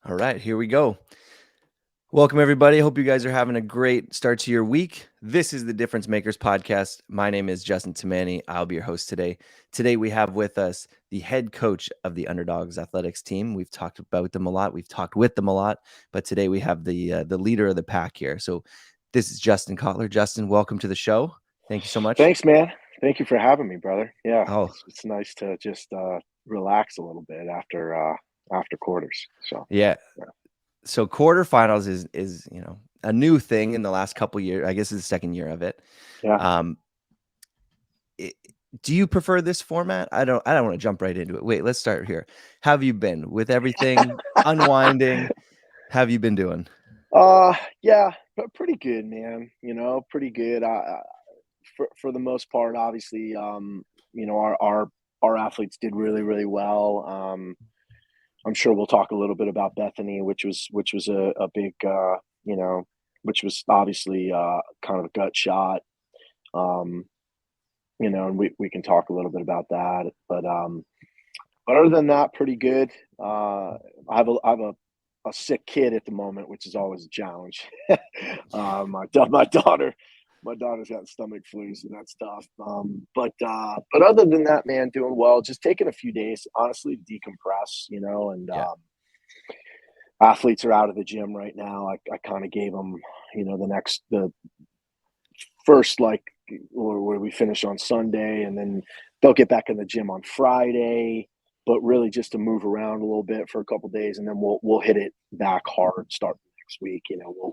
All right, here we go. Welcome, everybody. Hope you guys are having a great start to your week. This is the Difference Makers podcast. My name is Justin Cotler. I'll be your host today. Today, we have with us the head coach of the Underdogs Athletics team. We've talked about them a lot. We've talked with them a lot. But today, we have the leader of the pack here. So this is Justin Cotler. Justin, welcome to the show. Thank you so much. Thanks, man. Thank you for having me, brother. Yeah, Oh, it's nice to just relax a little bit after quarters. So yeah. yeah. So quarterfinals is a new thing in the last couple years. I guess it's the second year of it. Yeah. Um, do you prefer this format? I don't want to jump right into it. Wait, let's start here. How have you been with everything unwinding? How have you been doing? Yeah, but pretty good, man. Pretty good. For the most part, obviously, our athletes did really, really well. I'm sure we'll talk a little bit about Bethany, which was a big, which was obviously kind of a gut shot. Um, and we can talk a little bit about that. But other than that, pretty good. I have a sick kid at the moment, which is always a challenge. My daughter's got stomach flu, so that's tough. But other than that, man, doing well. Just taking a few days, honestly, to decompress. And Yeah. athletes are out of the gym right now. I kind of gave them, the first where we finish on Sunday, and then they'll get back in the gym on Friday. But really, just to move around a little bit for a couple of days, and then we'll hit it back hard start next week.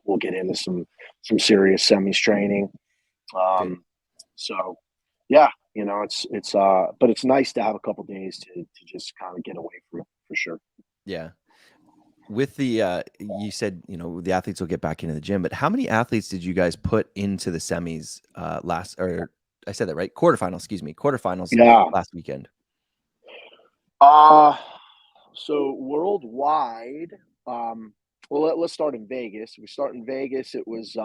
We'll get into some serious semis training. Good. So yeah, but it's nice to have a couple of days to just kind of get away from it for sure. Yeah. With the you said, the athletes will get back into the gym, but how many athletes did you guys put into the semis last, or I said that right? Quarterfinals Yeah. last weekend. Uh so worldwide, let's start in Vegas. We start in Vegas. It was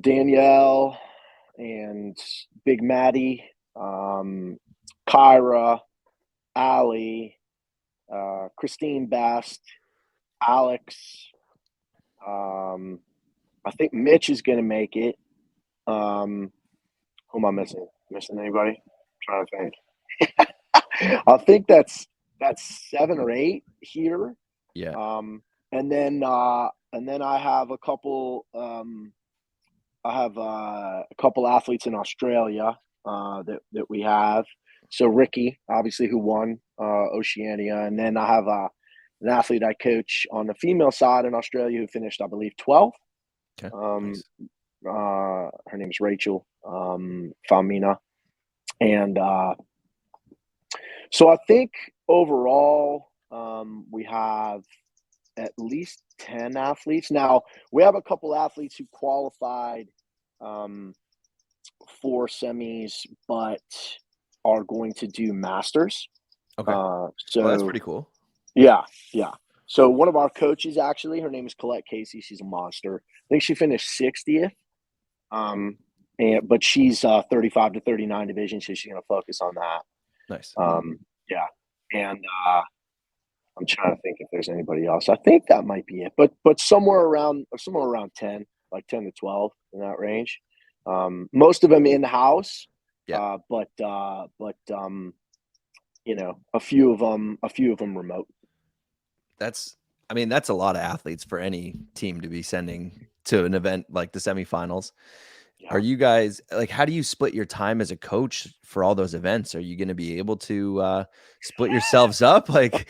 Danielle and Big Maddie, Kyra, Allie, Christine Best, Alex. I think Mitch is going to make it. Who am I missing? Missing anybody? I'm trying to think. I think that's 7 or 8 here. Yeah. And then I have a couple. I have a couple athletes in Australia that we have. So Ricky, obviously, who won Oceania, and then I have an athlete I coach on the female side in Australia who finished, I believe, 12th. Okay. Um, Nice. her name is Rachel Famina, and so I think overall we have at least 10 athletes. Now, we have a couple athletes who qualified for semis, but are going to do masters. Okay. Well, that's So pretty cool. yeah, yeah. So one of our coaches, actually, her name is Colette Casey. She's a monster. I think she finished 60th. But she's 35 to 39 division, so she's going to focus on that. Nice. Yeah, and I'm trying to think if there's anybody else. I think that might be it. But somewhere around 10, like 10 to 12 in that range. Most of them in house. Yeah. But a few of them remote. That's a lot of athletes for any team to be sending to an event like the semifinals. Yeah. Are you guys how do you split your time as a coach for all those events? Are you going to be able to split yourselves up? The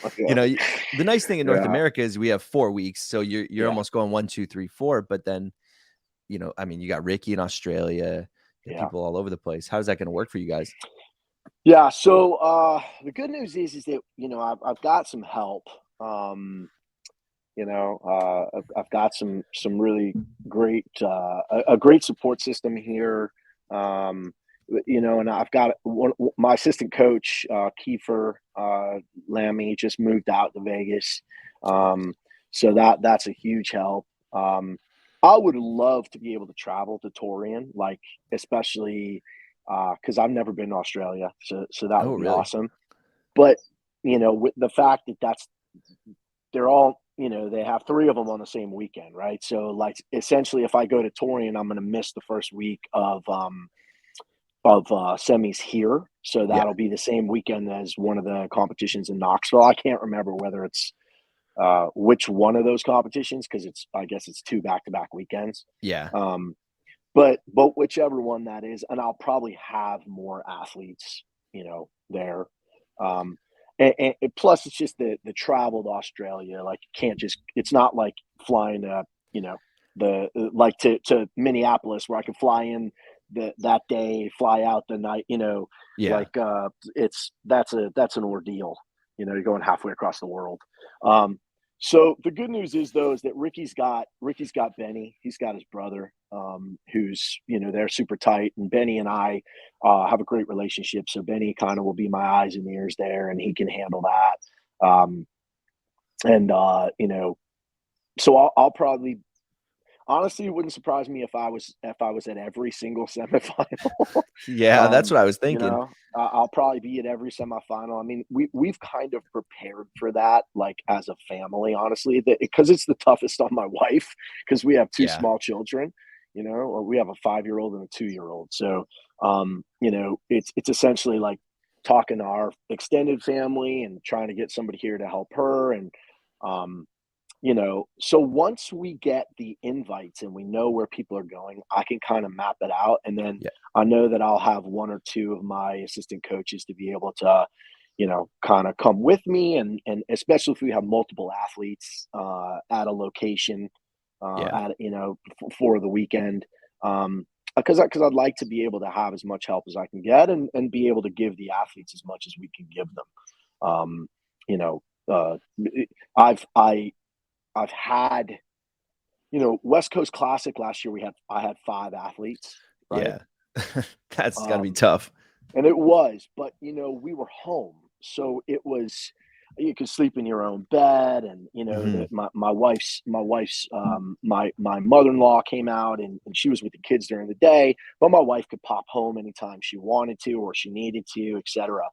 nice thing in North Yeah. America is we have 4 weeks. So you're Yeah. almost going 1, 2, 3, 4. But then, you got Ricky in Australia, you got Yeah. people all over the place. How's that going to work for you guys? Yeah. So the good news is that I've got some help. I've got some really great a great support system here. And I've got my assistant coach, Kiefer Lammy, just moved out to Vegas, so that's a huge help. I would love to be able to travel to Torian, especially because I've never been to Australia, so that Oh, would be really? awesome. But with the fact that that's they're all, they have 3 of them on the same weekend, right? So like essentially if I go to Torian, I'm going to miss the first week of semis here. So Yeah. that'll be the same weekend as one of the competitions in Knoxville. I can't remember whether it's which one of those competitions, because I guess it's 2 back-to-back weekends. Yeah. But whichever one that is, and I'll probably have more athletes, there. And plus, it's just the travel to Australia. Like, you can't just. It's not like flying to, to Minneapolis, where I can fly in that day, fly out the night. Yeah. That's an ordeal. You're going halfway across the world. So the good news is, though, is that Ricky's got Benny. He's got his brother, who's, they're super tight, and Benny and I have a great relationship. So Benny kind of will be my eyes and ears there, and he can handle that. And so I'll probably, honestly, it wouldn't surprise me if I was at every single semifinal. Yeah, that's what I was thinking. I'll probably be at every semifinal. I mean, we've kind of prepared for that, like, as a family, honestly, because it's the toughest on my wife, because we have 2 Yeah. small children. We have a 5-year-old and a 2-year-old. So, it's essentially like talking to our extended family and trying to get somebody here to help her. And, so once we get the invites and we know where people are going, I can kind of map it out. And then Yeah. I know that I'll have 1 or 2 of my assistant coaches to be able to, kind of come with me. And especially if we have multiple athletes at a location Yeah. for the weekend. Because I'd like to be able to have as much help as I can get, and be able to give the athletes as much as we can give them. You know, uh, I've had, West Coast Classic last year. I had 5 athletes, right? Yeah. That's gotta be Um, tough. and it was, but we were home, so it was, you could sleep in your own bed. And Mhm. my mother-in-law came out, and she was with the kids during the day, but my wife could pop home anytime she wanted to or she needed to, etc.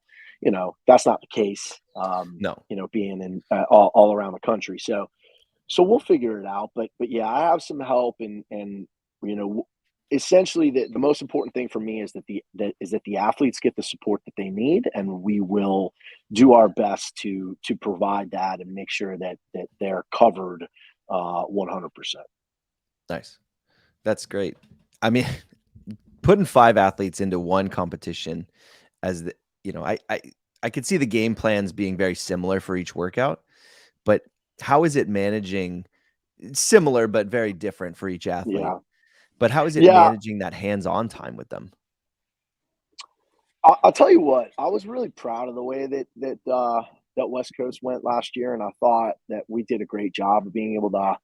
That's not the case. No. Being in all around the country. So we'll figure it out. But yeah, I have some help. And you know essentially, the most important thing for me is that the athletes get the support that they need, and we will do our best to provide that and make sure that they're covered 100%. Nice. That's great. I mean, putting 5 athletes into one competition as the I could see the game plans being very similar for each workout, but how is it managing similar but very different for each athlete? Yeah. But how is it Yeah. managing that hands-on time with them? I'll tell you what, I was really proud of the way that West Coast went last year, and I thought that we did a great job of being able to,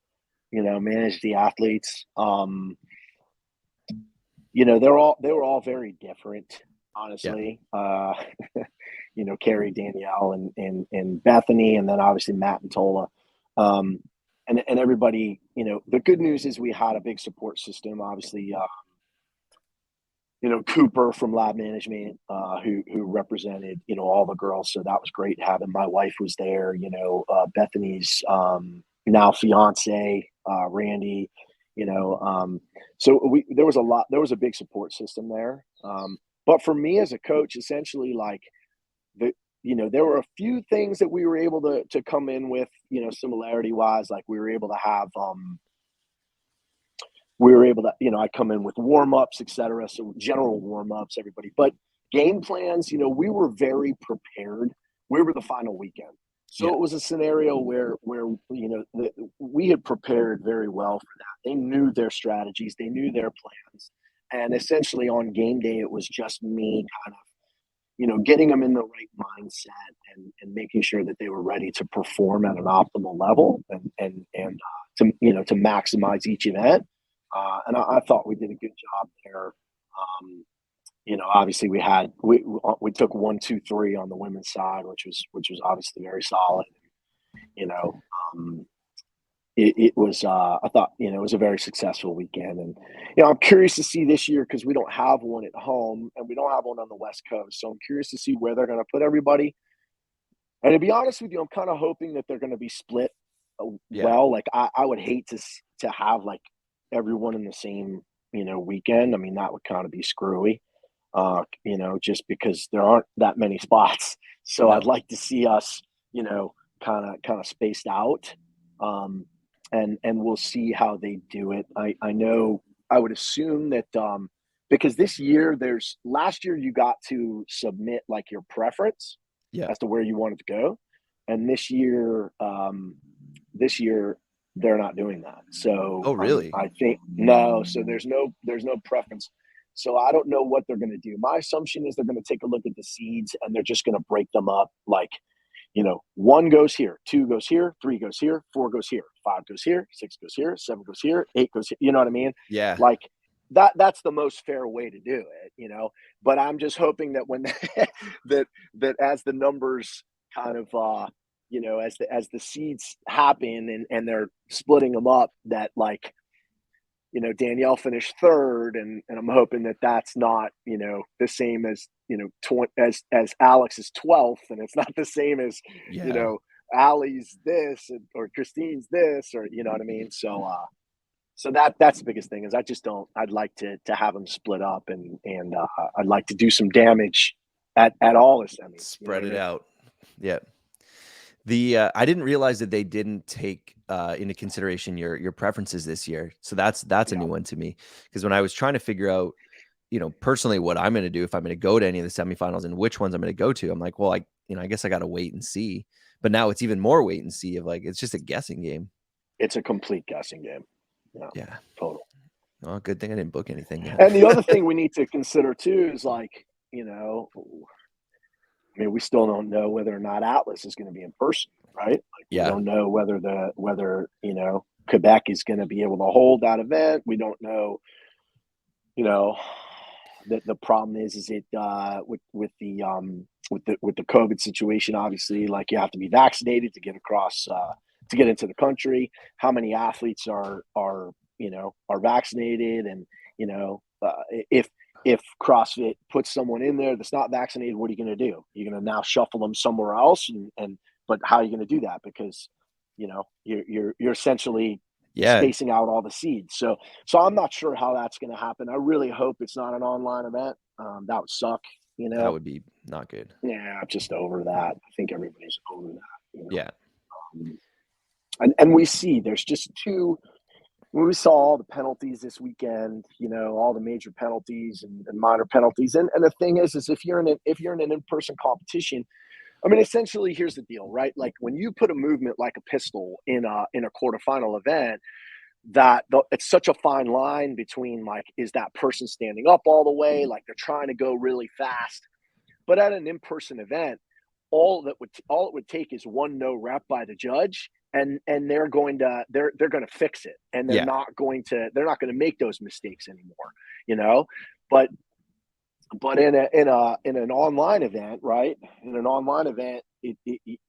manage the athletes. They were all very different, Yeah. honestly. Carrie, Danielle, and Bethany, and then obviously Matt and Tola. Um, and everybody, the good news is we had a big support system. Obviously, Cooper from lab management, who represented, all the girls. So that was great having. My wife was there, Bethany's now fiance, Randy, you know, so there was a big support system there. But for me as a coach, essentially, like, there were a few things that we were able to come in with, similarity wise. Like, we were able to, I come in with warm-ups, etc. So general warm-ups, everybody. But game plans, we were very prepared. We were the final weekend. So Yeah. it was a scenario where we had prepared very well for that. They knew their strategies, they knew their plans. And essentially on game day, it was just me kind of, getting them in the right mindset, and making sure that they were ready to perform at an optimal level, and to maximize each event. And I thought we did a good job there. Obviously we took 1, 2, 3 on the women's side, which was obviously very solid. You know, um, it was I thought it was a very successful weekend. And I'm curious to see this year, because we don't have one at home and we don't have one on the West Coast. So I'm curious to see where they're going to put everybody. And to be honest with you, I'm kind of hoping that they're going to be split. Yeah. well. Like I would hate to have like everyone in the same, weekend. I mean, that would kind of be screwy, just because there aren't that many spots. So I'd No. like to see us, kind of spaced out. Um, and we'll see how they do it. I know I would assume that because this year last year you got to submit like your preference Yeah. as to where you wanted to go, and this year they're not doing that. So Oh, really? I think no. So there's no preference. So I don't know what they're going to do. My assumption is they're going to take a look at the seeds and they're just going to break them up like, one goes here, two goes here, three goes here, four goes here, five goes here, six goes here, seven goes here, eight goes here. You know what I mean? Yeah. Like that's the most fair way to do it. But I'm just hoping that when that as the numbers kind of as the seeds happen and they're splitting them up, that like Danielle finished third, and I'm hoping that that's not the same as as Alex's 12th, and it's not the same as you Yeah. know Allie's this or Christine's this, or you know what I mean. So that's the biggest thing is I'd like to have them split up, and I'd like to do some damage at all the semis. You know Spread what I it mean? out. Yeah. I didn't realize that they didn't take into consideration your preferences this year. So that's a Yeah, new one to me. Because when I was trying to figure out, personally what I'm going to do if I'm going to go to any of the semifinals and which ones I'm going to go to, I'm like, well, I guess I got to wait and see. But now it's even more wait and see of like it's just a guessing game. it's a complete guessing game. Yeah, Yeah. total. Oh, good thing I didn't book anything yet. And the other thing we need to consider too is like, I mean, we still don't know whether or not Atlas is going to be in person, right? Like, we Yeah. don't know whether Quebec is going to be able to hold that event. We don't know, you know, the problem is it with the COVID situation. Obviously, like you have to be vaccinated to get across to get into the country. How many athletes are vaccinated, and if CrossFit puts someone in there that's not vaccinated, what are you going to do? You're going to now shuffle them somewhere else, and but how are you going to do that? Because you're essentially Yeah. spacing out all the seeds. So I'm not sure how that's going to happen. I really hope it's not an online event. That would suck. That would be not good. Yeah, I'm just over that. I think everybody's over that. Yeah. And we see there's just two. We saw all the penalties this weekend, all the major penalties and minor penalties. And the thing is if you're in an in-person competition, I mean, essentially, here's the deal, right? Like when you put a movement like a pistol in a quarterfinal event, it's such a fine line between like, is that person standing up all the way, like they're trying to go really fast, but at an in-person event, all it would take is one no rep by the judge, and they're going to fix it, and they're Yeah. not going to make those mistakes anymore, you know. But in an online event, right? In an online event,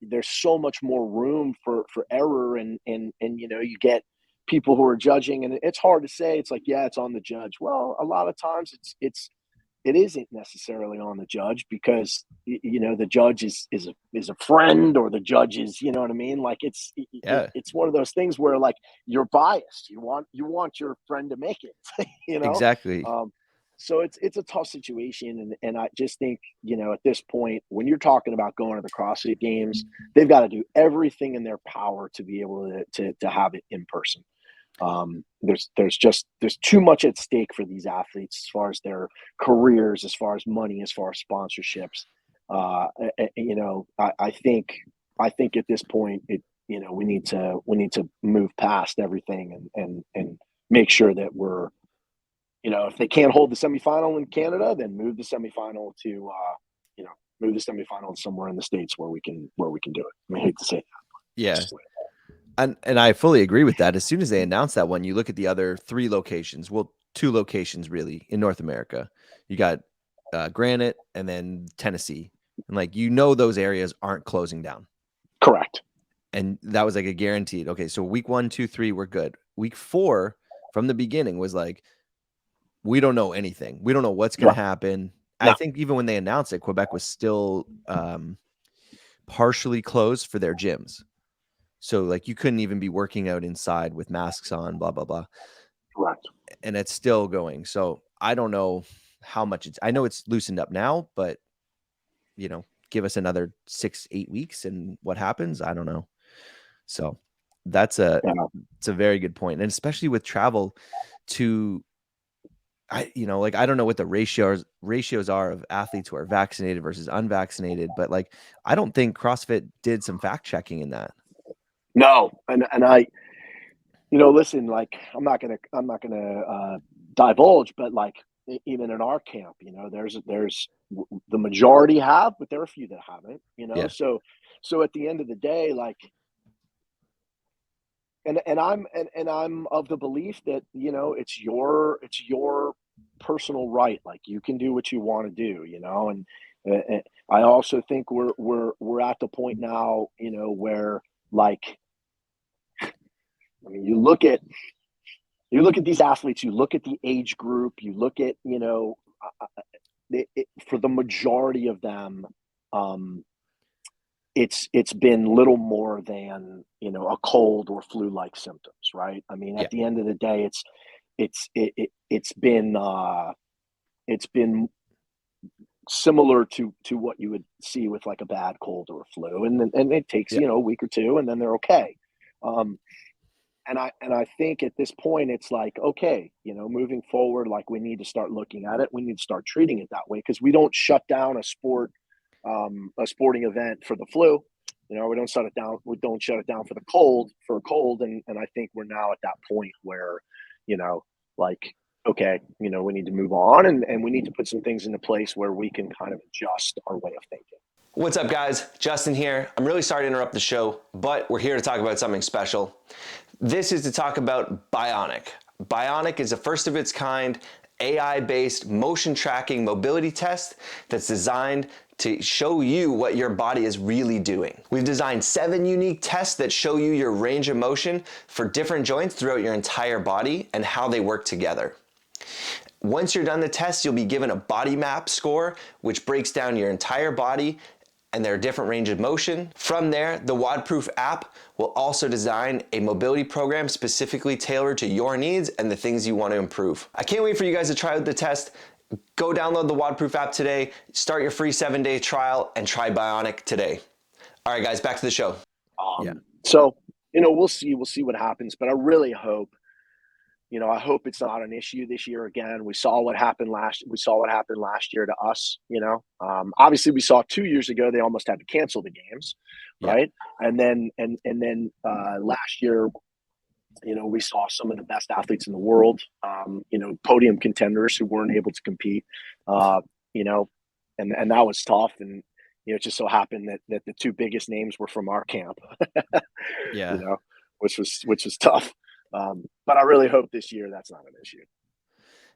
there's so much more room for error, and you get people who are judging, and it's hard to say. It's like, yeah, it's on the judge. Well, a lot of times it isn't necessarily on the judge, because the judge is a friend, or the judge is, you know what I mean. Like Yeah. it's one of those things where like you're biased. You want your friend to make it, you know. Exactly. So it's a tough situation, and I just think at this point, when you're talking about going to the CrossFit Games, they've got to do everything in their power to be able to have it in person. There's too much at stake for these athletes as far as their careers, as far as money, as far as sponsorships. I think at this point we need to move past everything, and make sure that we're, if they can't hold the semifinal in Canada, then move the semifinal to somewhere in the States where we can do it. I hate to say that. Yeah. And I fully agree with that. As soon as they announced that one, you look at the other 3 locations, well, 2 locations really in North America. You got Granite and then Tennessee. And like, those areas aren't closing down. Correct. And that was like a guaranteed. Okay, so week 1, 2, 3, we're good. Week 4 from the beginning was like, we don't know anything. We don't know what's going to happen. I Yeah. think even when they announced it, Quebec was still partially closed for their gyms. So like you couldn't even be working out inside with masks on, blah, blah, blah. Correct. And it's still going. So I don't know how much I know it's loosened up now, but give us another 6-8 weeks and what happens, I don't know. So Yeah. it's a very good point. And especially with travel to, I don't know what the ratios are of athletes who are vaccinated versus unvaccinated, but like, I don't think CrossFit did some fact checking in that. No, and I, listen, like I'm not gonna divulge, but like even in our camp, there's the majority have, but there are a few that haven't. Yeah. So at the end of the day, like, and I'm of the belief that it's your personal right. Like you can do what you want to do, and I also think we're at the point now, where like, I mean, you look at these athletes, you look at the age group, you look at, for the majority of them, um, it's been little more than, a cold or flu-like symptoms, right? I mean, Yeah. at the end of the day, it's been similar to what you would see with like a bad cold or a flu, and it takes Yeah. a week or two, and then they're okay. And I think at this point it's like, okay, moving forward, like we need to start looking at it. We need to start treating it that way, because we don't shut down a sporting event for the flu. We don't shut it down. We don't shut it down for a cold. And I think we're now at that point where, like, okay, we need to move on, and we need to put some things into place where we can kind of adjust our way of thinking. What's up, guys? Justin here. I'm really sorry to interrupt the show, but we're here to talk about something special. This is to talk about Bionic. Bionic is a first of its kind AI-based motion tracking mobility test that's designed to show you what your body is really doing. We've designed 7 unique tests that show you your range of motion for different joints throughout your entire body and how they work together. Once you're done the test, you'll be given a body map score, which breaks down your entire body and their different range of motion. From there, the WODProof app will also design a mobility program specifically tailored to your needs and the things you want to improve. I can't wait for you guys to try out the test. Go download the WODProof app today, start your free 7-day trial, and try Bionic today. All right, guys, back to the show. So, we'll see what happens, but I really hope, I hope it's not an issue this year again. We saw what happened last year to us. Obviously we saw 2 years ago they almost had to cancel the games, right? And then last year, we saw some of the best athletes in the world, podium contenders who weren't able to compete, and that was tough. And it just so happened that the 2 biggest names were from our camp, Yeah. which was tough. But I really hope this year that's not an issue.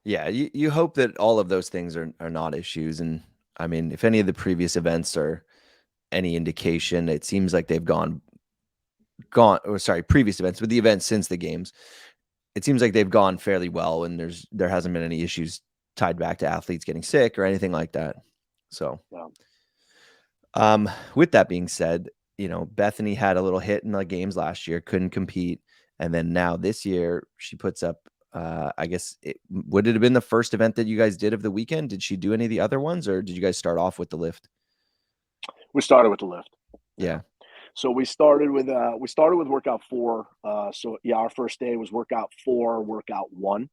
Yeah, you hope that all of those things are not issues. And I mean, if any of the previous events are any indication, it seems like they've previous events, but the events since the games, it seems like they've gone fairly well, and there hasn't been any issues tied back to athletes getting sick or anything like that. So, with that being said, Bethany had a little hit in the games last year, couldn't compete. And then now this year she puts up, I guess would it have been the first event that you guys did of the weekend? Did she do any of the other ones, or did you guys start off with the lift? We started with the lift. Yeah. So we started with workout 4. So yeah, our first day was workout 4, workout 1.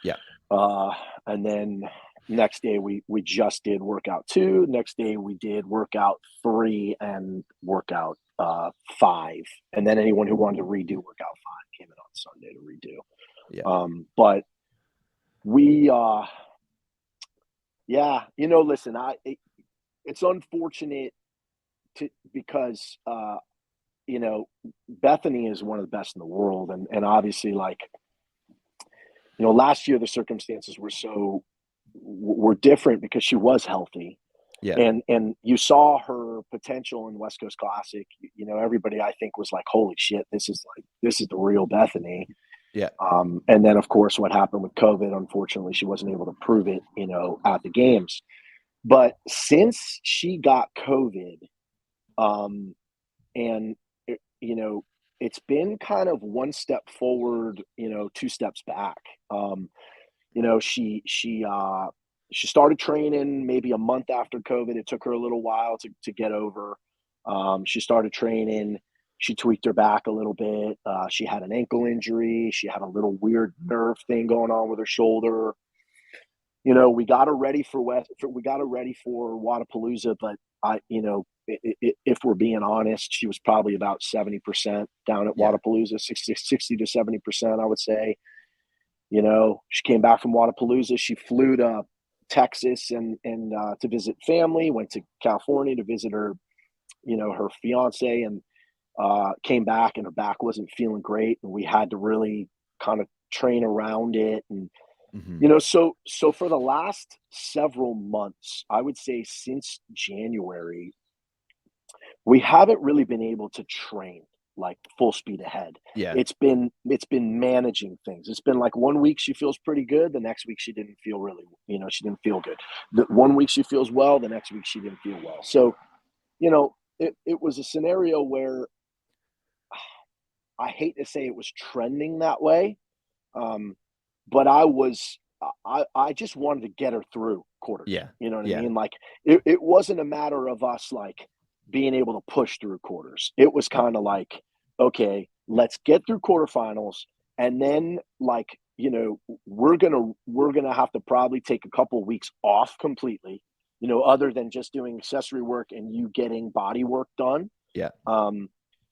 Yeah. And then next day we just did workout 2. Next day we did workout 3 and workout 5. And then anyone who wanted to redo workout 5 came in on Sunday to redo. Yeah. But we listen, it's unfortunate because Bethany is one of the best in the world, and obviously, like, last year the circumstances were different because she was healthy. Yeah. And you saw her potential in West Coast Classic. Everybody, I think, was like, holy shit, this is the real Bethany. Yeah. And then of course what happened with COVID, unfortunately she wasn't able to prove it, at the games. But since she got COVID, and it's been kind of one step forward, two steps back. She started training maybe a month after COVID. It took her a little while to get over. She started training. She tweaked her back a little bit. She had an ankle injury. She had a little weird nerve thing going on with her shoulder. We got her ready for Wodapalooza, but if we're being honest, she was probably about 70% down at Wodapalooza, 60 to 70%, I would say. She came back from Wodapalooza. She flew to Texas and to visit family, went to California to visit her, her fiance, and came back, and her back wasn't feeling great. And we had to really kind of train around it. And, so for the last several months, I would say since January, we haven't really been able to train like full speed ahead. Yeah. It's been managing things. It's been like 1 week she feels pretty good. The next week she didn't feel really, she didn't feel good. The 1 week she feels well. The next week she didn't feel well. So, it was a scenario where I hate to say it was trending that way. But I just wanted to get her through quarters. Yeah. You know what I mean? Like it wasn't a matter of us like being able to push through quarters. It was kind of like, okay, let's get through quarterfinals. And then like, we're going to have to probably take a couple of weeks off completely, other than just doing accessory work and you getting body work done. Yeah.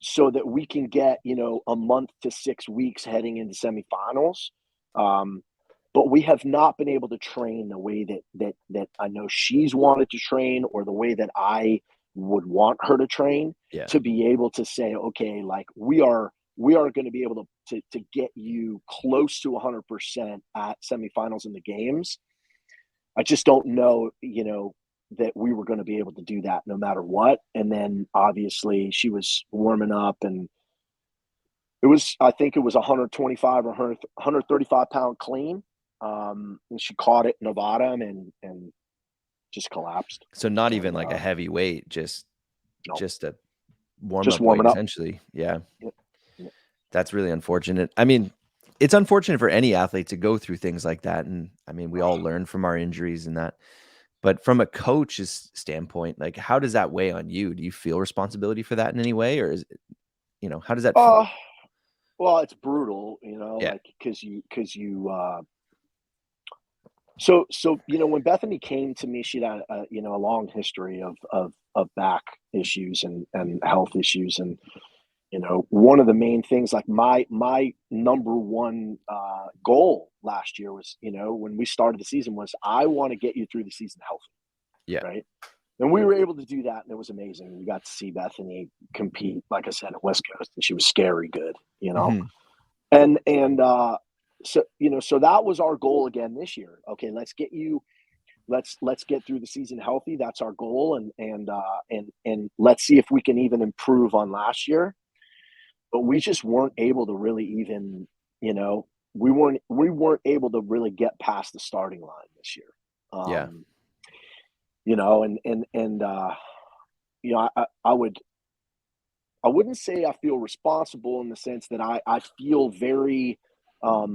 So that we can get, a month to 6 weeks heading into semifinals. But we have not been able to train the way that I know she's wanted to train, or the way that I would want her to train, to be able to say, okay, like we are going to be able to get you close to 100% at semifinals in the games. I just don't know, that we were going to be able to do that no matter what. And then obviously she was warming up, and I think it was 125 or 135 pound clean. And she caught it in the bottom and just collapsed. So not even like a heavy weight, just a warm-up warming weight, up. essentially. Yeah. Yep. That's really unfortunate. I mean, it's unfortunate for any athlete to go through things like that. And I mean, we all learn from our injuries and that. But from a coach's standpoint, like how does that weigh on you? Do you feel responsibility for that in any way? Or is it, how does that feel? Well, it's brutal, Yeah. like because so when Bethany came to me, she had a long history of back issues and health issues. And one of the main things, like my number one goal last year was, when we started the season, was I want to get you through the season healthy. Yeah. Right. And we were able to do that, and it was amazing. We got to see Bethany compete, like I said, at West Coast, and she was scary good, Mm-hmm. So that was our goal again this year. Okay, let's get through the season healthy. That's our goal, and let's see if we can even improve on last year. But we just weren't able to really even, we weren't able to really get past the starting line this year. Yeah. I wouldn't say I feel responsible in the sense that I feel very, I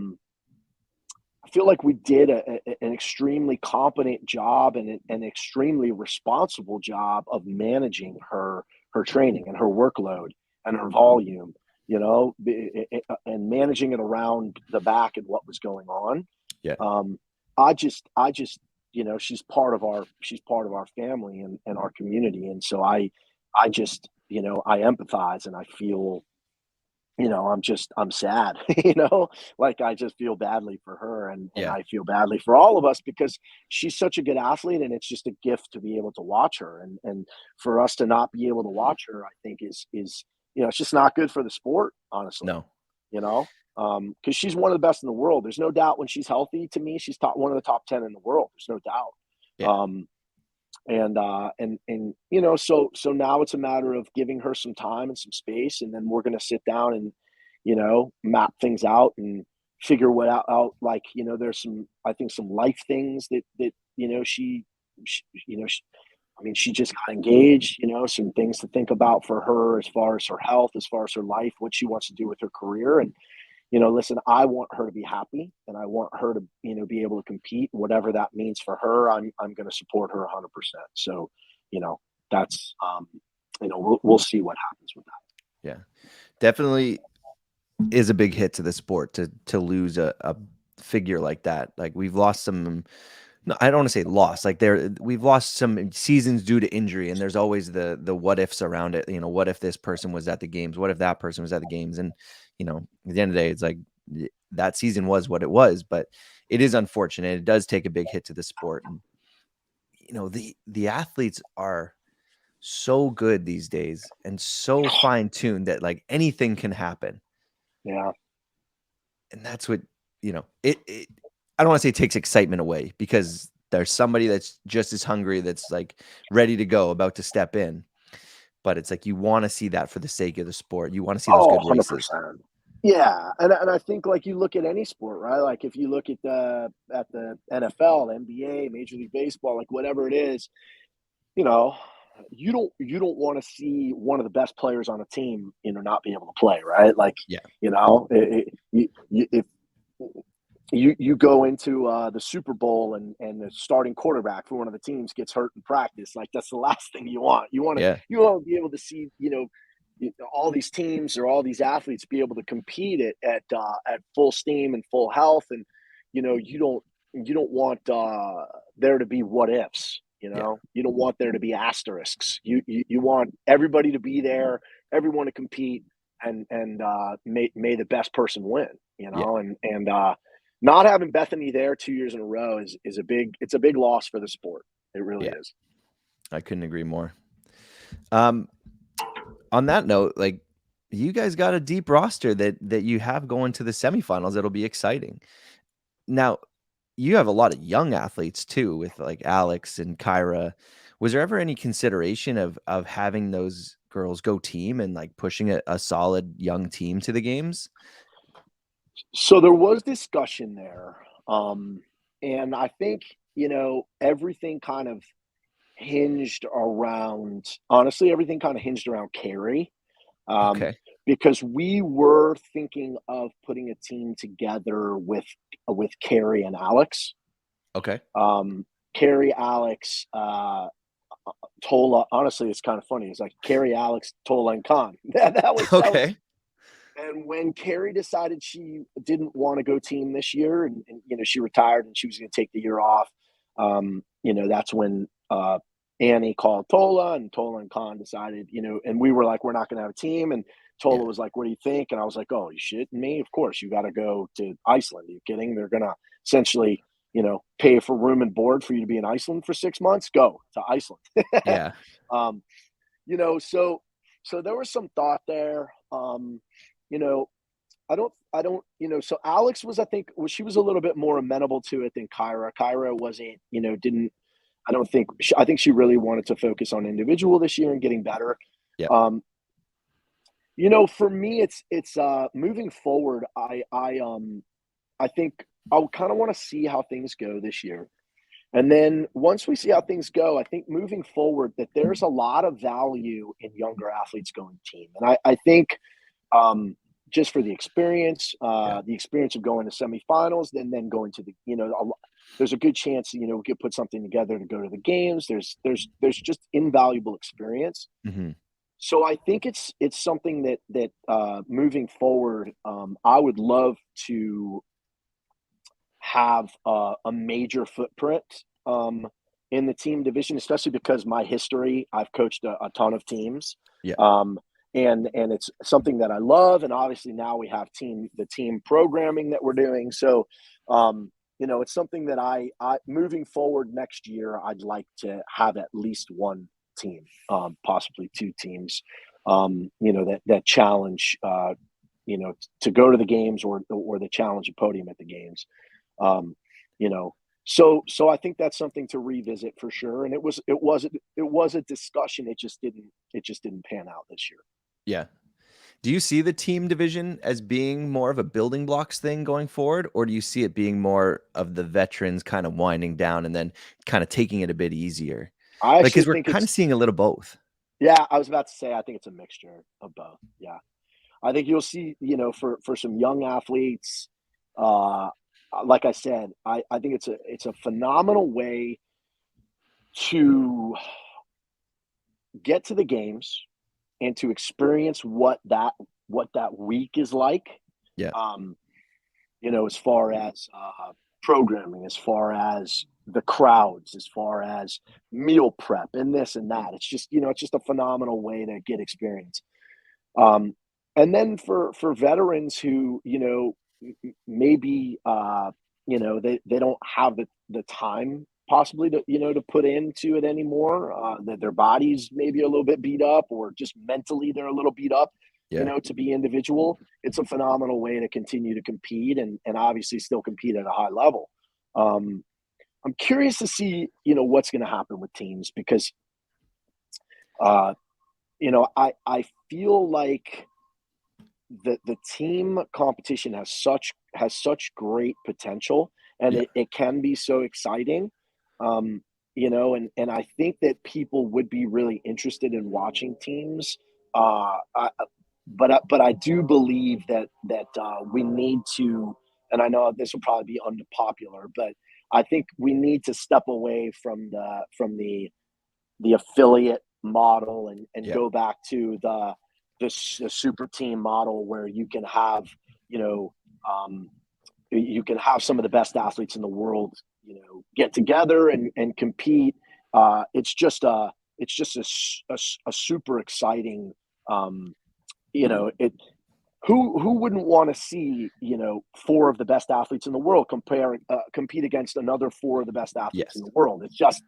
feel like we did an extremely competent job and an extremely responsible job of managing her training and her workload and her volume, and managing it around the back and what was going on. Yeah. I just, she's part of our family and our community. And so I just, I empathize, and I feel, I'm sad, like I just feel badly for her, and I feel badly for all of us, because she's such a good athlete, and it's just a gift to be able to watch her, and for us to not be able to watch her, I think is, it's just not good for the sport, honestly. No. Because she's one of the best in the world. There's no doubt when she's healthy, to me, she's one of the top 10 in the world. There's no doubt. Yeah. So now it's a matter of giving her some time and some space, and then we're going to sit down and, map things out and figure what out. Like, there's I think some life things that, she I mean, she just got engaged, some things to think about for her as far as her health, as far as her life, what she wants to do with her career. And, listen, I want her to be happy and I want her to, be able to compete. Whatever that means for her, I'm going to support her 100%. So, that's, we'll see what happens with that. Yeah, definitely is a big hit to the sport to lose a figure like that. Like we've lost some. No, I don't want to say lost. Like we've lost some seasons due to injury, and there's always the what ifs around it. What if this person was at the games? What if that person was at the games? And at the end of the day, it's like that season was what it was. But it is unfortunate. It does take a big hit to the sport, and the athletes are so good these days and so fine tuned that like anything can happen. Yeah. And that's what it I don't want to say it takes excitement away, because there's somebody that's just as hungry, that's like ready to go, about to step in. But it's like you want to see that for the sake of the sport. You want to see those Oh, good races. 100%. Yeah, and I think like you look at any sport, right? Like if you look at the NFL, the NBA, Major League Baseball, like whatever it is, you know, you don't want to see one of the best players on a team, not be able to play, right? Like, Yeah. if you go into the Super Bowl and the starting quarterback for one of the teams gets hurt in practice, like that's the last thing you want. Yeah. You want to be able to see, all these teams or all these athletes be able to compete at full steam and full health, and you don't want there to be what ifs. Yeah. You don't want there to be asterisks. You want everybody to be there, everyone to compete, and may the best person win. Yeah. And not having Bethany there 2 years in a row is a big loss for the sport. It really Yeah. is. I couldn't agree more. On that note, like you guys got a deep roster that you have going to the semifinals. That'll be exciting. Now, you have a lot of young athletes too, with like Alex and Kyra. Was there ever any consideration of having those girls go team and like pushing a solid young team to the games? So there was discussion there. And I think, everything kind of everything kind of hinged around Carrie. Um, Okay. because we were thinking of putting a team together with Carrie and Alex. Okay. Carrie, Alex, Tola. Honestly, it's kind of funny. It's like Carrie, Alex, Tola, and Khan. That was. Okay. And when Carrie decided she didn't want to go team this year, and she retired and she was going to take the year off, that's when Annie called Tola, and Tola and Khan decided, and we were like, we're not going to have a team. And Tola Yeah. was like, what do you think? And I was like, oh, you shitting me? Of course, you got to go to Iceland. Are you kidding? They're going to essentially, pay for room and board for you to be in Iceland for 6 months. Go to Iceland. Yeah. um, so there was some thought there. You know, so Alex was, I think, she was a little bit more amenable to it than Kyra. Kyra wasn't, didn't, I don't think, I think she really wanted to focus on individual this year and getting better. Yeah. Um, for me, it's moving forward. I think I kind of want to see how things go this year. And then once we see how things go, I think moving forward that there's a lot of value in younger athletes going team. And I think, just for Yeah. the experience of going to semifinals, and then going to there's a good chance, we could put something together to go to the games. There's just invaluable experience. Hmm. So I think it's something that moving forward, I would love to have a major footprint in the team division, especially because my history, I've coached a ton of teams. Yeah. Um, and it's something that I love. And obviously now we have the team programming that we're doing. So, it's something that I moving forward next year, I'd like to have at least one team, possibly two teams, that challenge, to go to the games, or the challenge a podium at the games. Um, so I think that's something to revisit for sure. And it was a discussion. It just didn't pan out this year. Yeah. Do you see the team division as being more of a building blocks thing going forward, or do you see it being more of the veterans kind of winding down and then kind of taking it a bit easier? I Like, actually because we're think kind it's, of seeing a little both. yeah, I was about to say, I think it's a mixture of both. Yeah. I think you'll see, for some young athletes, uh, like I said, I think it's a phenomenal way to get to the games and to experience what that week is like. Yeah. Um, as far as programming, as far as the crowds, as far as meal prep and this and that. It's just a phenomenal way to get experience. Um, and then for veterans who, maybe they don't have the time possibly to put into it anymore. That their bodies maybe a little bit beat up, or just mentally they're a little beat up. Yeah. To be individual, it's a phenomenal way to continue to compete and obviously still compete at a high level. Um, I'm curious to see what's going to happen with teams because uh, I feel like the team competition has such great potential, and Yeah. it can be so exciting. um and I think that people would be really interested in watching teams. But I do believe that we need to, and I know this will probably be unpopular, but I think we need to step away from the affiliate model and Yeah. go back to the super team model where you know um, you can have some of the best athletes in the world get together and compete. It's just a super exciting. It who wouldn't want to see four of the best athletes in the world compete against another four of the best athletes in Yes. the world? It's just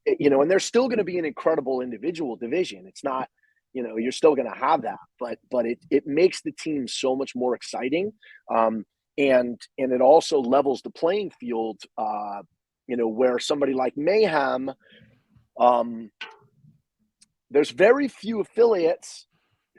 and there's still going to be an incredible individual division. It's not, you're still going to have that, but it makes the team so much more exciting. um, and it also levels the playing field, where somebody like Mayhem, um, there's very few affiliates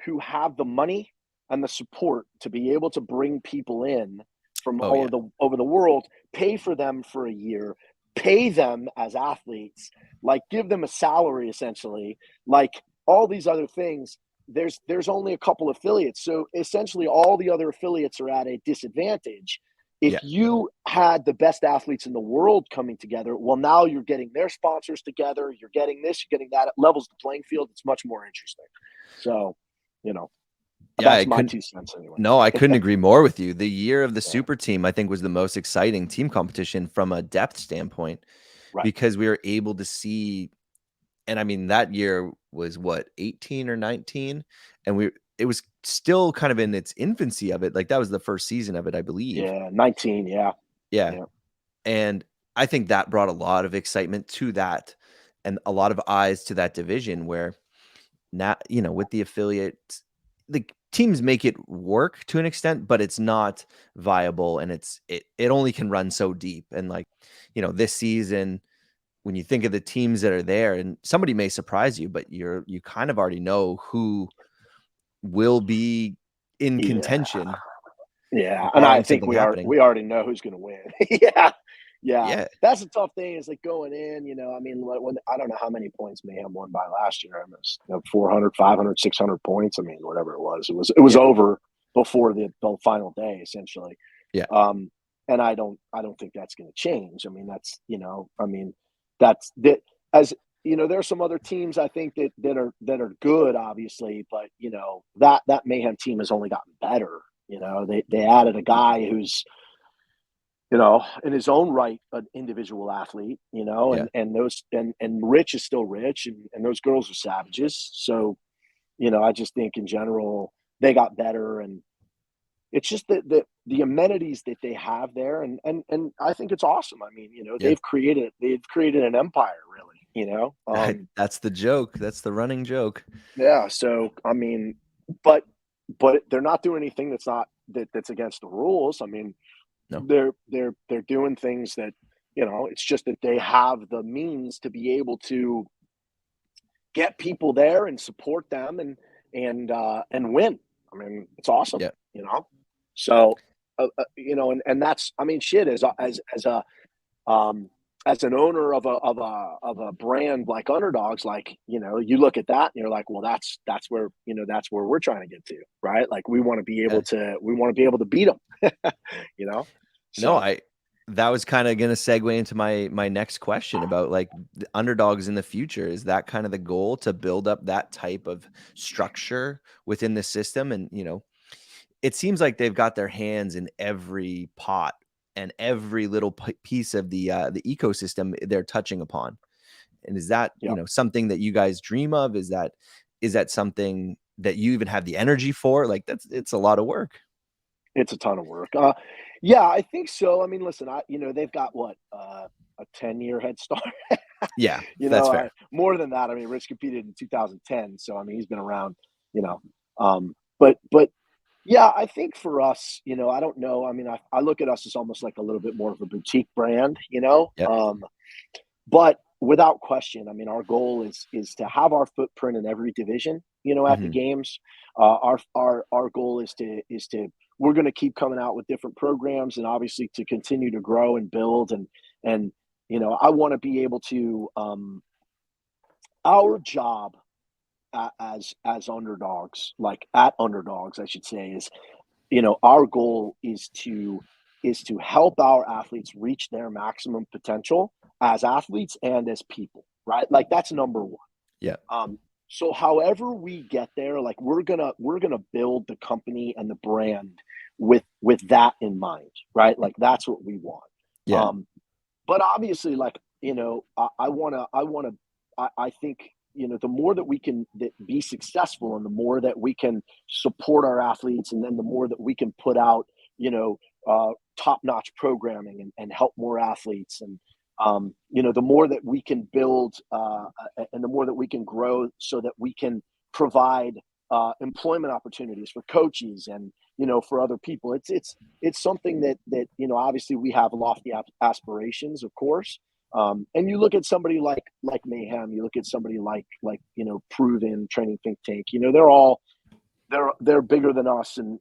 who have the money and the support to be able to bring people in from Oh, all yeah. over the world, pay for them for a year, pay them as athletes, like give them a salary essentially, like all these other things. There's only a couple affiliates, so essentially all the other affiliates are at a disadvantage. Yeah. If you had the best athletes in the world coming together, well, now you're getting their sponsors together, you're getting this, you're getting that. It levels the playing field. It's much more interesting. So, you know, Yeah. that's my 2 cents anyway. No, I couldn't agree more with you. The year of the Yeah, super team, I think, was the most exciting team competition from a depth standpoint right. because we were able to see, and I mean, that year was what, 18 or 19? And it was still kind of in its infancy of it. Like that was the first season of it, I believe. Yeah, 19. Yeah, Yeah. yeah, And I think that brought a lot of excitement to that and a lot of eyes to that division where now, with the affiliates, the teams make it work to an extent, but it's not viable and it only can run so deep. And like, this season, when you think of the teams that are there, and somebody may surprise you, but you kind of already know who will be in yeah, contention, yeah. And I barring think something we are happening. we already know who's going to win. Yeah, yeah. Yeah. That's the tough thing is like going in. I mean, when I don't know how many points Mayhem won by last year. I mean, 400, 500, 600 points. I mean, whatever it was. It was Yeah. over before the final day, essentially. Yeah. Um, and I don't think that's going to change. I mean, I mean, that's that as there are some other teams I think that are good, obviously, but that Mayhem team has only gotten better. They added a guy who's in his own right, an individual athlete, Yeah. and Rich is still Rich, and those girls are savages. So, I just think in general they got better, and it's just the amenities that they have there, and I think it's awesome. I mean, Yeah. they've created an empire, really. That's the joke. That's the running joke. Yeah. So I mean, but they're not doing anything that's against the rules. I mean, No. they're doing things that it's just that they have the means to be able to get people there and support them and win. I mean, it's awesome. Yeah. So and that's, I mean, shit, as a um as an owner of a brand like Underdogs, like, you look at that and you're like, well, that's where, that's where we're trying to get to, right? Like we want to be able Yeah. to beat them, you know? No, So that was kind of going to segue into my next question about like the underdogs in the future. Is that kind of the goal, to build up that type of structure within the system? And, it seems like they've got their hands in every pot and every little piece of the ecosystem they're touching upon. And is that, yeah, something that you guys dream of? Is that something that you even have the energy for? Like it's a lot of work. it's a ton of work. Yeah, I think so. I mean, listen, they've got what, a 10-year head start. Yeah, that's fair. More than that. I mean, Rich competed in 2010, so I mean, he's been around. You know, but yeah, I think for us, I don't know. I mean, I look at us as almost like a little bit more of a boutique brand. Yep. But without question, I mean, our goal is to have our footprint in every division. At the Hmm. games, our goal is to we're going to keep coming out with different programs, and obviously to continue to grow and build, and I want to be able to our job as underdogs, like at underdogs, I should say, is our goal is to help our athletes reach their maximum potential as athletes and as people, right? Like that's number one. Yeah. So however we get there, like we're gonna build the company and the brand with that in mind, right? Like that's what we want. Yeah. um but obviously, like, I think, the more that we can be successful, and the more that we can support our athletes, and then the more that we can put out, top-notch programming, and help more athletes, and the more that we can build, and the more that we can grow, so that we can provide employment opportunities for coaches, and for other people. It's something that obviously we have lofty aspirations, of course. And you look at somebody like Mayhem, you look at somebody like Proven Training Think Tank. They're bigger than us, and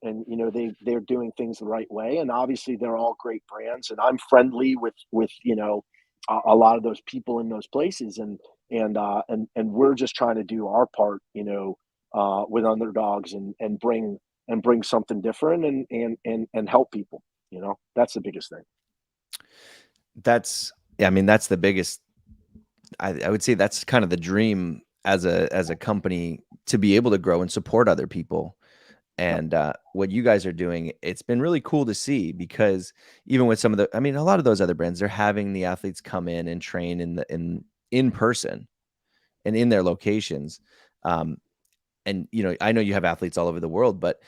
they're doing things the right way, and obviously they're all great brands. And I'm friendly with a lot of those people in those places, and we're just trying to do our part, with underdogs, and bring something different, and help people. That's the biggest thing. That's yeah, I mean, that's the biggest. I would say that's kind of the dream as a company, to be able to grow and support other people. Yeah. And what you guys are doing, it's been really cool to see, because even with some of the, I mean, a lot of those other brands, they're having the athletes come in and train in person and in their locations. Um, and I know you have athletes all over the world, but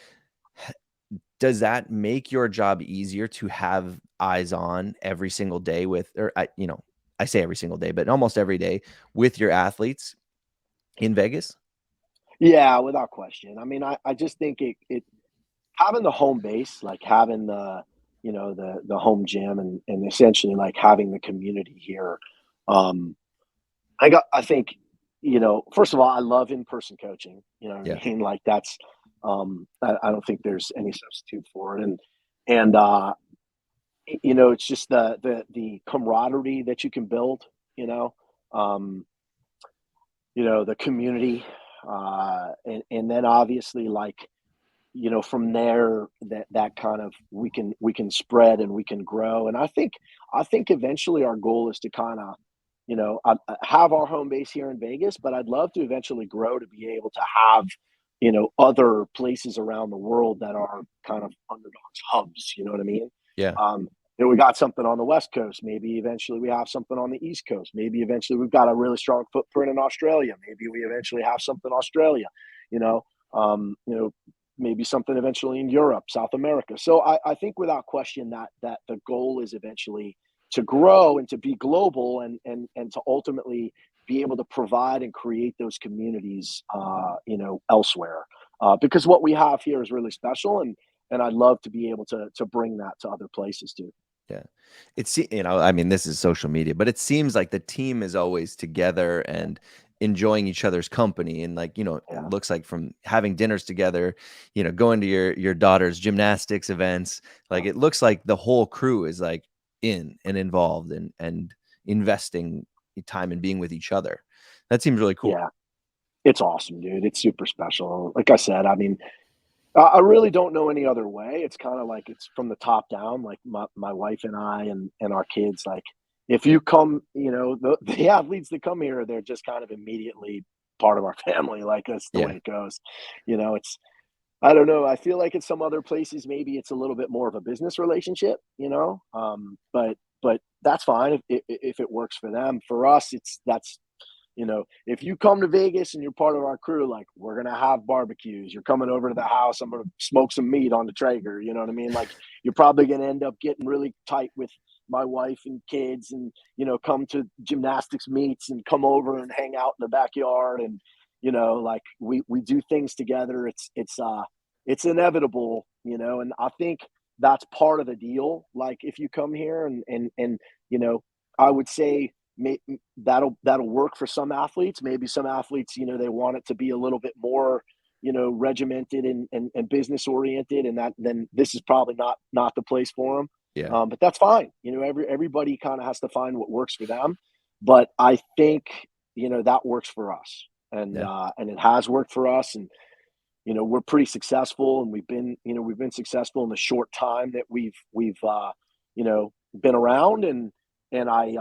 does that make your job easier to have eyes on every single day with, or I say every single day, but almost every day with your athletes in Vegas? Yeah, without question. I mean, I just think it having the home base, like having the home gym, and essentially like having the community here. Um, I think, first of all, I love in-person coaching. You know what Yeah. I mean? Like that's I don't think there's any substitute for it. And it's just the camaraderie that you can build, you know, um, the community, and then obviously, like, from there, that kind of we can spread, and we can grow. And I think eventually our goal is to kind of, have our home base here in Vegas, but I'd love to eventually grow to be able to have, other places around the world that are kind of underdogs hubs. You know what I mean? Yeah. Um, we got something on the West Coast. Maybe eventually we have something on the East Coast. Maybe eventually we've got a really strong footprint in Australia. Maybe we eventually have something in Australia. You know, um, you know, maybe something eventually in Europe, South America. So I think without question that the goal is eventually to grow and to be global, and to ultimately be able to provide and create those communities, elsewhere. Because what we have here is really special, and I'd love to be able to bring that to other places too. Yeah. I mean, this is social media, but it seems like the team is always together and enjoying each other's company. And like, it Yeah, looks like from having dinners together, going to your daughter's gymnastics events, yeah, like it looks like the whole crew is like in and involved, and investing time and being with each other. That seems really cool. Yeah, it's awesome, dude. It's super special. Like I said, I mean, I really don't know any other way. It's kind of like it's from the top down. Like my wife and I and our kids. Like if you come, the athletes that come here, they're just kind of immediately part of our family. Like that's the way Yeah. it goes. It's I don't know. I feel like in some other places maybe it's a little bit more of a business relationship. But that's fine if it works for them. For us, if you come to Vegas and you're part of our crew, like we're gonna have barbecues. You're coming over to the house. I'm gonna smoke some meat on the Traeger. You know what I mean? Like you're probably gonna end up getting really tight with my wife and kids, and come to gymnastics meets and come over and hang out in the backyard, and like we do things together. It's inevitable, and I think that's part of the deal. Like if you come here and I would say that'll work for some athletes. Maybe some athletes, they want it to be a little bit more, regimented and business oriented, and then this is probably not the place for them. Yeah. But that's fine. Everybody kind of has to find what works for them. But I think that works for us, and Yeah. and it has worked for us, and we're pretty successful, and we've been successful in the short time that we've been around, and I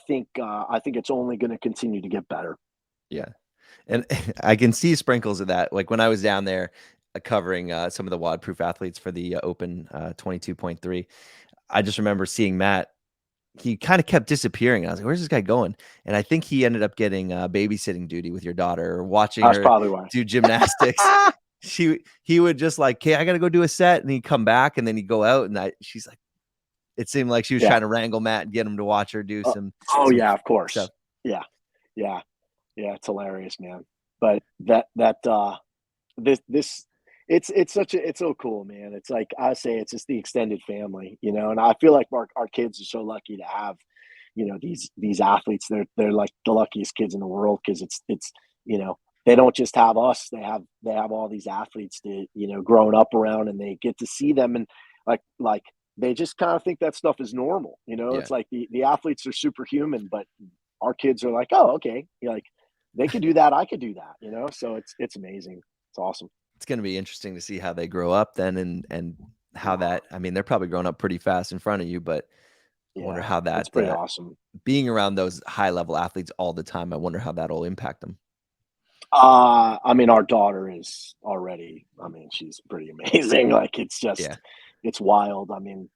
think it's only going to continue to get better. Yeah. And I can see sprinkles of that. Like when I was down there covering some of the WODProof athletes for the Open 22.3, I just remember seeing Matt. He kind of kept disappearing. I was like, where's this guy going? And I think he ended up getting babysitting duty with your daughter or watching That's her probably why. do gymnastics. He would just like, okay, I got to go do a set. And he'd come back and then he'd go out. And she's like, it seemed like she was Yeah. trying to wrangle Matt and get him to watch her do some Yeah, of course. stuff. Yeah. It's hilarious, man. But this it's so cool, man. It's like I say, it's just the extended family, and I feel like our kids are so lucky to have, these athletes. They're like the luckiest kids in the world, because it's they don't just have us, they have all these athletes that growing up around, and they get to see them, and like they just kind of think that stuff is normal. Yeah. It's like the athletes are superhuman, but our kids are like, oh, okay, like they could do that, I could do that. So it's amazing. It's awesome. It's going to be interesting to see how they grow up then, and how that, I mean, they're probably growing up pretty fast in front of you, but I wonder how it's that, pretty awesome. being around those high level athletes all the time, I wonder how that'll impact them. I mean, our daughter is already, I mean, she's pretty amazing. Like it's just, Yeah. it's wild. I mean,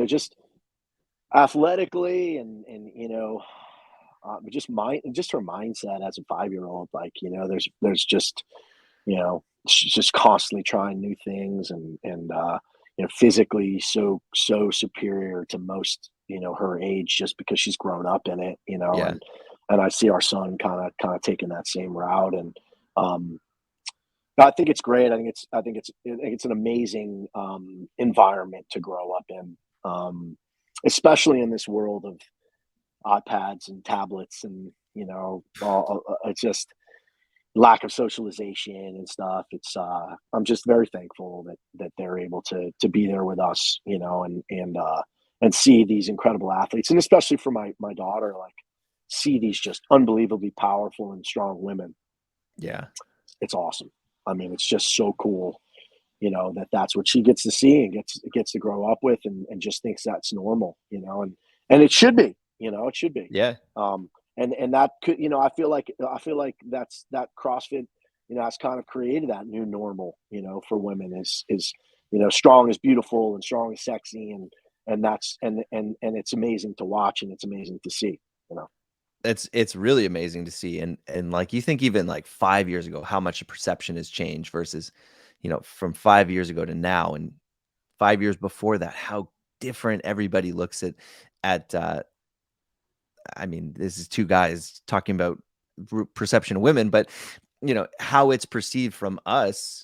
just athletically, and just her mindset as a 5-year-old. Like there's just she's just constantly trying new things, and physically so superior to most her age, just because she's grown up in it. Yeah. And I see our son kind of taking that same route, and um, I think it's great. I think it's an amazing environment to grow up in, especially in this world of iPads and tablets, and it's just lack of socialization and stuff. I'm just very thankful that they're able to be there with us, and see these incredible athletes, and especially for my daughter, like see these just unbelievably powerful and strong women. Yeah. It's awesome. I mean, it's just so cool, that's what she gets to see and gets to grow up with, and just thinks that's normal, and it should be, it should be. Yeah. And that could, I feel like that CrossFit, has kind of created that new normal, for women, is strong is beautiful, and strong is sexy, and that's and it's amazing to watch, and it's amazing to see, It's really amazing to see. And like, you think even like 5 years ago, how much the perception has changed versus, from 5 years ago to now, and 5 years before that, how different everybody looks at, I mean, this is two guys talking about perception of women, but how it's perceived from us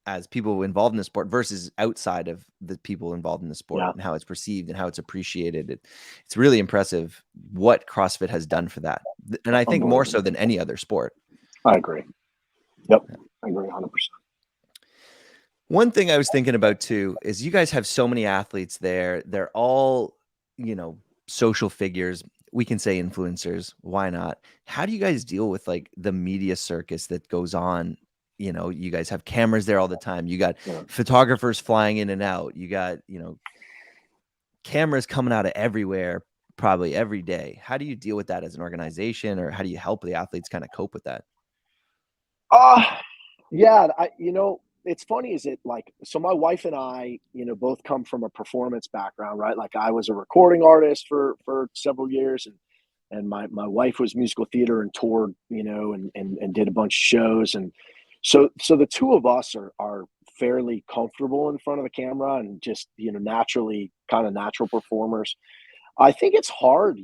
as people involved in the sport versus outside of the people involved in the sport, Yeah. and how it's perceived and how it's appreciated. It's really impressive what CrossFit has done for that. And I think more so than any other sport. I agree. Yep. I agree 100%. One thing I was thinking about too is you guys have so many athletes there. They're all, you know, social figures. We can say influencers. Why not? How do you guys deal with like the media circus that goes on? You know, you guys have cameras there all the time. You got You know? photographers flying in and out. You got, cameras coming out of everywhere probably every day. How do you deal with that as an organization, or how do you help the athletes kind of cope with that? Uh, yeah, it's funny is it like, so my wife and I, both come from a performance background, right? Like I was a recording artist for several years, and my wife was musical theater and toured, and did a bunch of shows. And so the two of us are fairly comfortable in front of the camera and just, naturally kind of natural performers. I think it's hard,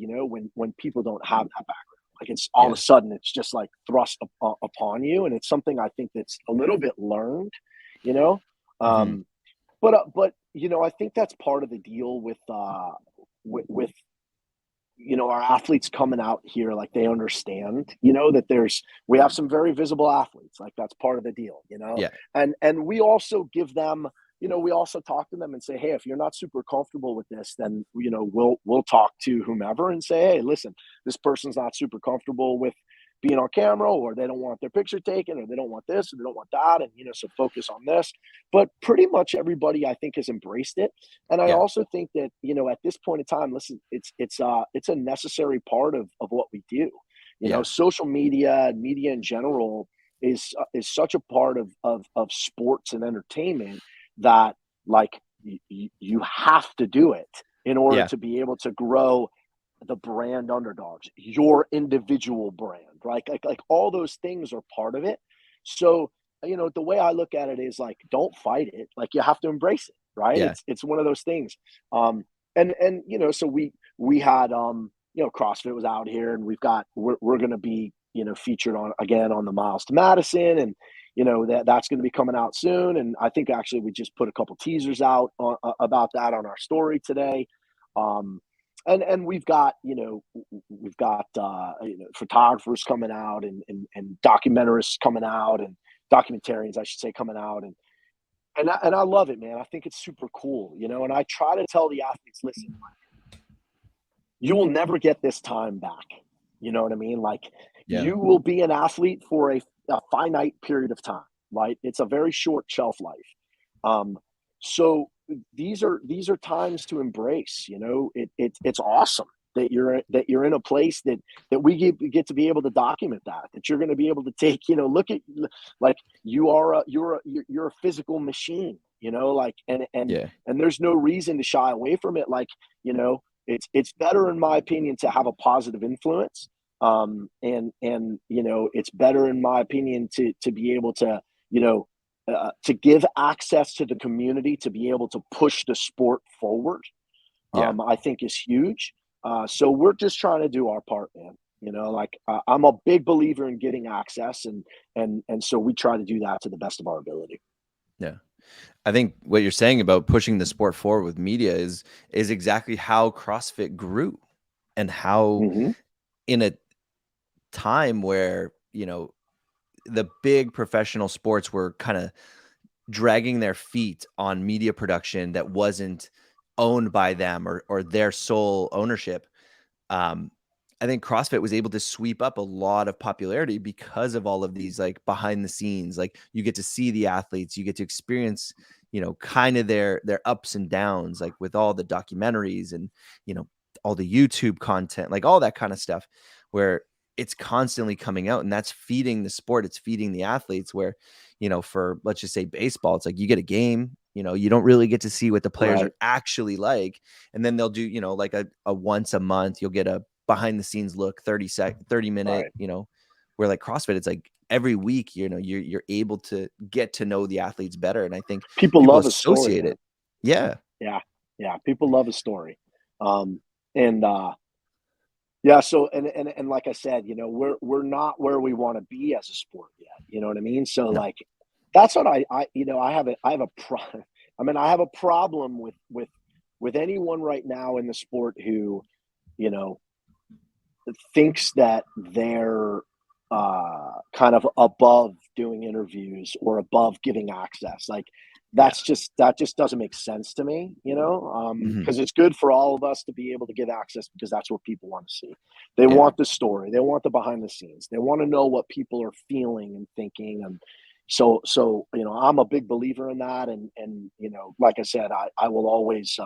when people don't have that background. Like it's all of a Yeah. sudden it's just like thrust upon you, and it's something I think that's a little bit learned, you know. Hmm. Um, but I think that's part of the deal with our athletes coming out here. Like they understand, that we have some very visible athletes. Like that's part of the deal, Yeah. and we also give them, we also talk to them and say, hey, if you're not super comfortable with this, then we'll talk to whomever and say, hey, listen, this person's not super comfortable with being on camera, or they don't want their picture taken, or they don't want this, or they don't want that, and so focus on this. But pretty much everybody, I think, has embraced it. And I Yeah. also think that, at this point in time, listen, it's a necessary part of what we do. Yeah. Social media and media in general is such a part of sports and entertainment that, like, you have to do it in order Yeah. to be able to grow the brand underdogs, your individual brand, right? Like all those things are part of it. So, the way I look at it is like, don't fight it. Like you have to embrace it, right? Yeah. It's one of those things. And so we had CrossFit was out here, and we're going to be featured on again on the Miles to Madison, and that's going to be coming out soon. And I think actually we just put a couple teasers out about that on our story today. And we've got photographers coming out, and documentarists coming out, and documentarians, I should say, coming out, and I love it, man. I think it's super cool, and I try to tell the athletes, listen, you will never get this time back. You know what I mean? Like Yeah. you will be an athlete for a finite period of time, right? It's a very short shelf life. So these are times to embrace. It's awesome that you're in a place that we get to be able to document that you're going to be able to take, look at, like, you're a physical machine, like, Yeah. and there's no reason to shy away from it. Like, it's better, in my opinion, to have a positive influence. And it's better, in my opinion, to be able to give access to the community to be able to push the sport forward. Yeah. I think is huge. So we're just trying to do our part, man. Like, I'm a big believer in getting access, and so we try to do that to the best of our ability. Yeah. I think what you're saying about pushing the sport forward with media is exactly how CrossFit grew, and how Hmm. in a time where, the big professional sports were kind of dragging their feet on media production that wasn't owned by them, or their sole ownership. um, I think CrossFit was able to sweep up a lot of popularity because of all of these like behind the scenes. Like you get to see the athletes, you get to experience, kind of their ups and downs, like with all the documentaries and, all the YouTube content, like all that kind of stuff, where it's constantly coming out, and that's feeding the sport. It's feeding the athletes. Where, for, let's just say, baseball, it's like you get a game, you don't really get to see what the players are Right, actually like. And then they'll do, like a once a month, you'll get a behind the scenes look, 30 minute, right. where like CrossFit, it's like every week, you're able to get to know the athletes better. And I think People people love a story, associate man. it. Yeah. Yeah, yeah. People love a story. And Yeah, so and like I said, we're not where we want to be as a sport yet. You know what I mean? So No. like that's what I have a I mean, I have a problem with anyone right now in the sport who, you know, thinks that they're kind of above doing interviews or above giving access. Like Yeah. that just doesn't make sense to me, Hmm. because it's good for all of us to be able to give access because that's what people want to see. They Yeah. want the story, they want the behind the scenes, they want to know what people are feeling and thinking. And so I'm a big believer in that. And like I said, I will always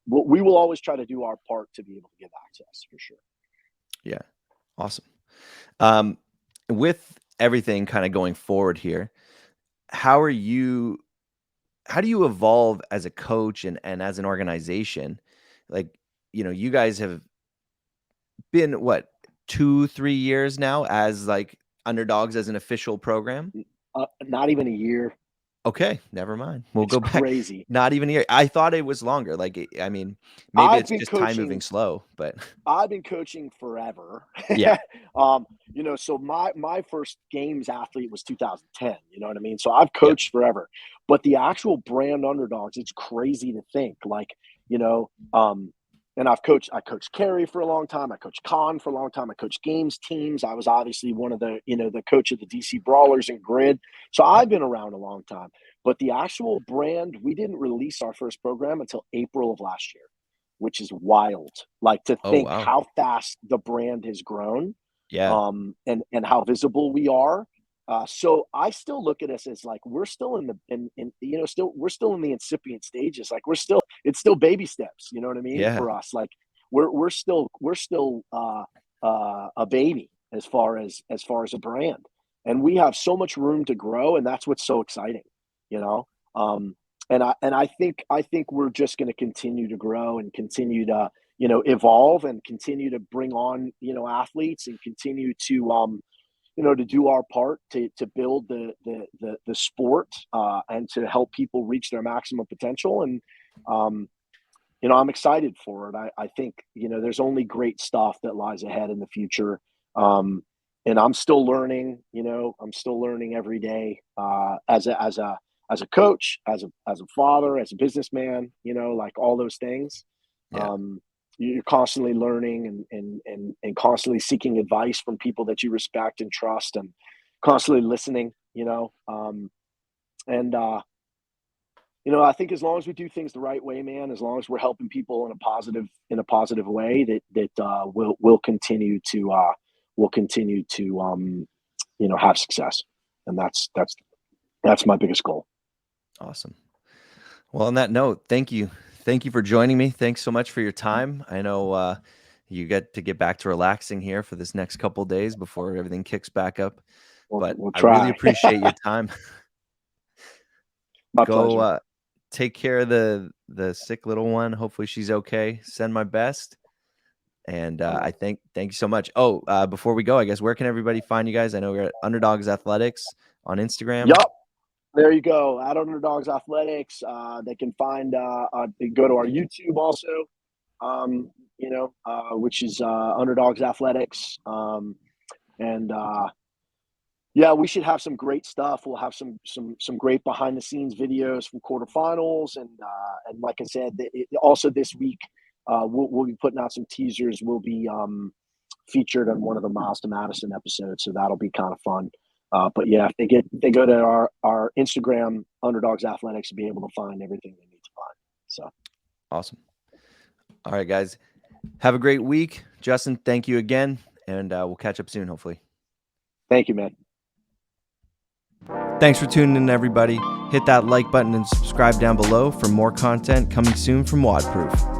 we will always try to do our part to be able to give access for sure. Yeah. Awesome. Um, with everything kind of going forward here, how are you how do you evolve as a coach and as an organization? Like, you guys have been what, 2, 3 years now as like underdogs as an official program? Not even a year. Okay, never mind. We'll It's go back. crazy. Not even a year. I thought it was longer. Like, I mean, maybe I've it's been just time moving coaching slow, but I've been coaching forever. yeah. So my first games athlete was 2010. You know what I mean? So I've Yep. coached forever, but the actual brand underdogs, it's crazy to think. Like, you know, and I coached Kerry for a long time. I coached Con for a long time. I coached games teams. I was obviously one of the coach of the DC Brawlers and Grid. So Yep. I've been around a long time. But the actual brand, we didn't release our first program until April of last year, which is wild. Like, to Oh, think wow. how fast the brand has grown, Yeah. and how visible we are. So I still look at us as like we're still in the in still we're still in the incipient stages. Like, it's still baby steps. You know what I mean Yeah. for us? Like, we're still a baby as far as a brand, and we have so much room to grow, and that's what's so exciting. You know. Um, and I think we're just going to continue to grow and continue to evolve and continue to bring on athletes and continue to do our part to build the sport, and to help people reach their maximum potential. And um, I'm excited for it. I think there's only great stuff that lies ahead in the future. um, and I'm still learning. I'm still learning every day, as a coach, as a father, as a businessman, like all those things. Yeah. um, you're constantly learning and constantly seeking advice from people that you respect and trust, and constantly listening. And I think as long as we do things the right way, man, as long as we're helping people in a positive way, that we'll continue to have success. And that's my biggest goal. Awesome. Well, on that note, thank you. Thank you for joining me. Thanks so much for your time. I know you get back to relaxing here for this next couple days before everything kicks back up. But We'll I really try. appreciate your time. My Go pleasure. take care of the sick little one. Hopefully she's okay. Send my best. And I I will. thank you so much. Oh, before we go, I guess where can everybody find you guys? I know we're at Underdogs Athletics on Instagram. Yup. There you go. At Underdogs Athletics, they can find. They go to our YouTube also, which is Underdogs Athletics. And Yeah, we should have some great stuff. We'll have some great behind the scenes videos from quarterfinals, and like I said, also this week, we'll be putting out some teasers. We'll be featured on one of the Miles to Madison episodes, so that'll be kind of fun. But yeah, if they go to our Instagram, Underdogs Athletics, to be able to find everything they need to find. So Awesome. All right, guys. Have a great week. Justin, thank you again. And we'll catch up soon, hopefully. thank you, man. Thanks for tuning in, everybody. Hit that like button and subscribe down below for more content coming soon from WODProof.